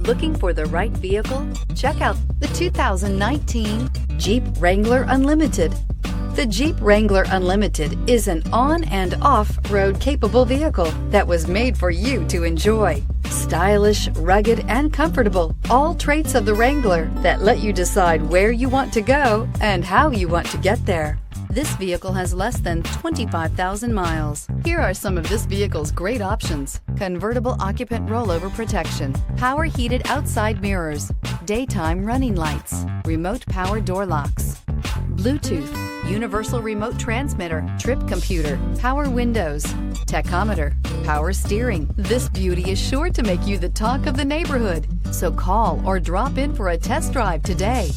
Looking for the right vehicle? Check out the 2019 Jeep Wrangler Unlimited. The Jeep Wrangler Unlimited is an on- and off-road capable vehicle that was made for you to enjoy. Stylish, rugged, and comfortable, all traits of the Wrangler that let you decide where you want to go and how you want to get there. This vehicle has less than 25,000 miles. Here are some of this vehicle's great options: convertible occupant rollover protection, power heated outside mirrors, daytime running lights, remote power door locks, Bluetooth, universal remote transmitter, trip computer, power windows, tachometer, power steering. This beauty is sure to make you the talk of the neighborhood. So call or drop in for a test drive today.